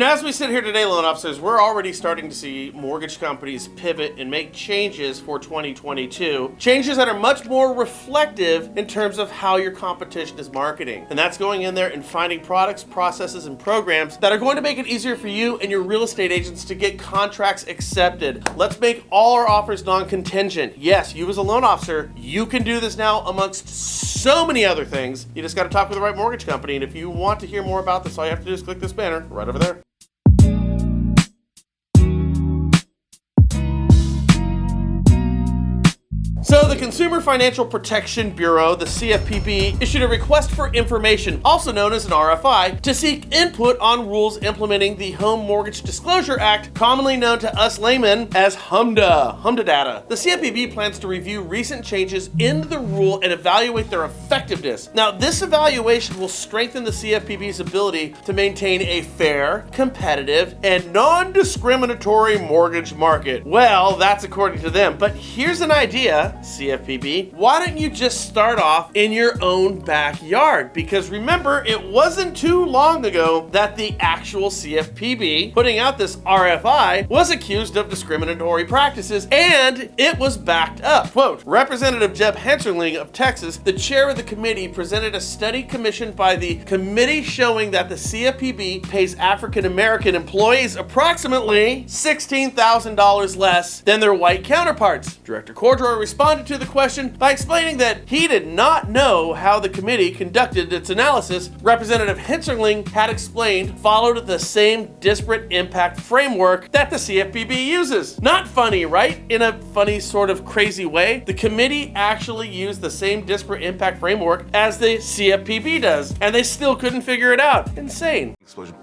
As we sit here today, loan officers, we're already starting to see mortgage companies pivot and make changes for 2022. Changes that are much more reflective in terms of how your competition is marketing. And that's going in there and finding products, processes, and programs that are going to make it easier for you and your real estate agents to get contracts accepted. Let's make all our offers non-contingent. Yes, you as a loan officer, you can do this now amongst so many other things. You just got to talk with the right mortgage company. And if you want to hear more about this, all you have to do is click this banner right over there. So the Consumer Financial Protection Bureau, the CFPB, issued a request for information, also known as an RFI, to seek input on rules implementing the Home Mortgage Disclosure Act, commonly known to us laymen as HMDA data. The CFPB plans to review recent changes in the rule and evaluate their effectiveness. Now, this evaluation will strengthen the CFPB's ability to maintain a fair, competitive, and non-discriminatory mortgage market. Well, that's according to them, but here's an idea, CFPB. Why don't you just start off in your own backyard? Because remember, it wasn't too long ago that the actual CFPB putting out this RFI was accused of discriminatory practices, and it was backed up. Quote, Representative Jeb Hensarling of Texas, the chair of the committee, presented a study commissioned by the committee showing that the CFPB pays African American employees approximately $16,000 less than their white counterparts. Director Cordroy responded to the question by explaining that he did not know how the committee conducted its analysis. Representative Hensarling had explained followed the same disparate impact framework that the CFPB uses. Not funny, right? In a funny sort of crazy way, the committee actually used the same disparate impact framework as the CFPB does, and they still couldn't figure it out. Insane. Explosion.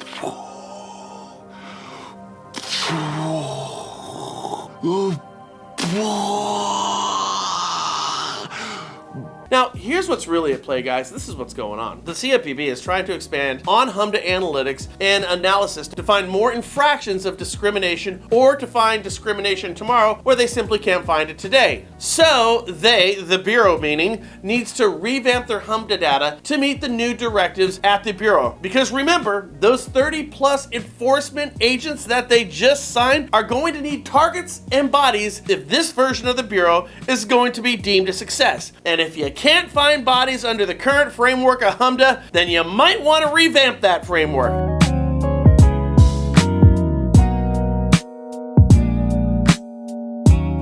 Now, here's what's really at play, guys. This is what's going on. The CFPB is trying to expand on HMDA analytics and analysis to find more infractions of discrimination or to find discrimination tomorrow where they simply can't find it today. So they, the Bureau meaning, needs to revamp their HMDA data to meet the new directives at the Bureau. Because remember, those 30 plus enforcement agents that they just signed are going to need targets and bodies if this version of the Bureau is going to be deemed a success. And if you can't find bodies under the current framework of HMDA, then you might want to revamp that framework.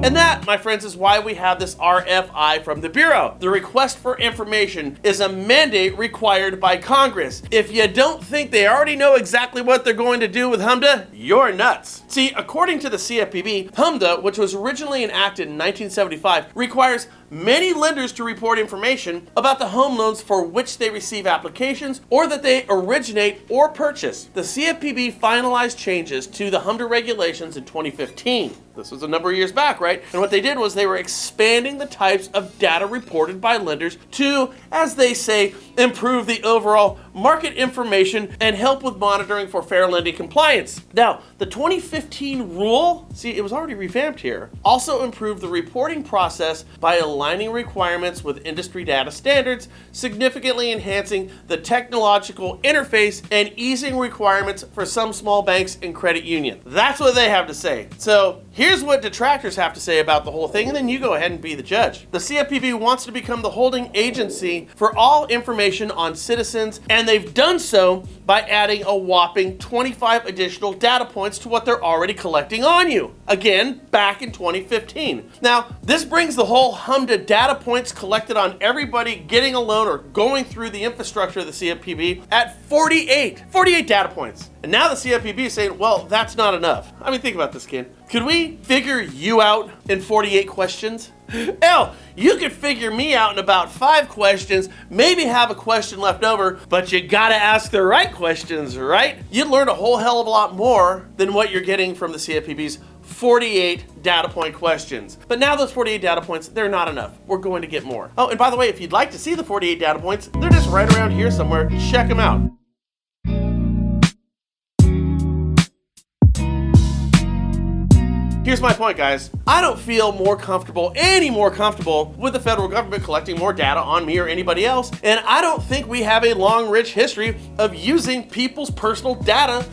And that, my friends, is why we have this RFI from the Bureau. The request for information is a mandate required by Congress. If you don't think they already know exactly what they're going to do with HMDA, you're nuts. See, according to the CFPB, HMDA, which was originally enacted in 1975, requires many lenders to report information about the home loans for which they receive applications or that they originate or purchase. The CFPB finalized changes to the HMDA regulations in 2015. This was a number of years back, right? And what they did was they were expanding the types of data reported by lenders to, as they say, improve the overall market information and help with monitoring for fair lending compliance. Now, the 2015 rule, see, it was already revamped here, also improved the reporting process by aligning requirements with industry data standards, significantly enhancing the technological interface and easing requirements for some small banks and credit unions. That's what they have to say. So here's what detractors have to say about the whole thing, and then you go ahead and be the judge. The CFPB wants to become the holding agency for all information on citizens, and they've done so by adding a whopping 25 additional data points to what they're already collecting on you. Again, back in 2015. Now, this brings the whole HMDA data points collected on everybody getting a loan or going through the infrastructure of the CFPB at 48 data points. And now the CFPB is saying, well, that's not enough. I mean, think about this, kid. Could we figure you out in 48 questions? Hell, you could figure me out in about 5 questions, maybe have a question left over, but you gotta ask the right questions, right? You'd learn a whole hell of a lot more than what you're getting from the CFPB's 48 data point questions. But now those 48 data points, they're not enough. We're going to get more. Oh, and by the way, if you'd like to see the 48 data points, they're just right around here somewhere. Check them out. Here's my point, guys. I don't feel any more comfortable with the federal government collecting more data on me or anybody else, and I don't think we have a long, rich history of using people's personal data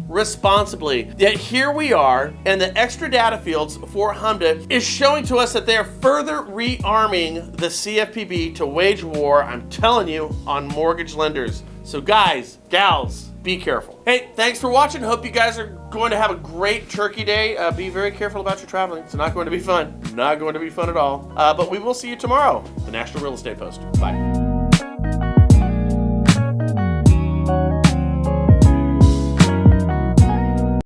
responsibly. Yet here we are, and the extra data fields for HMDA is showing to us that they are further rearming the CFPB to wage war, I'm telling you, on mortgage lenders. So guys, gals, be careful. Hey, thanks for watching. Hope you guys are going to have a great Turkey Day. Be very careful about your traveling. It's not going to be fun. Not going to be fun at all. But we will see you tomorrow. The National Real Estate Post. Bye.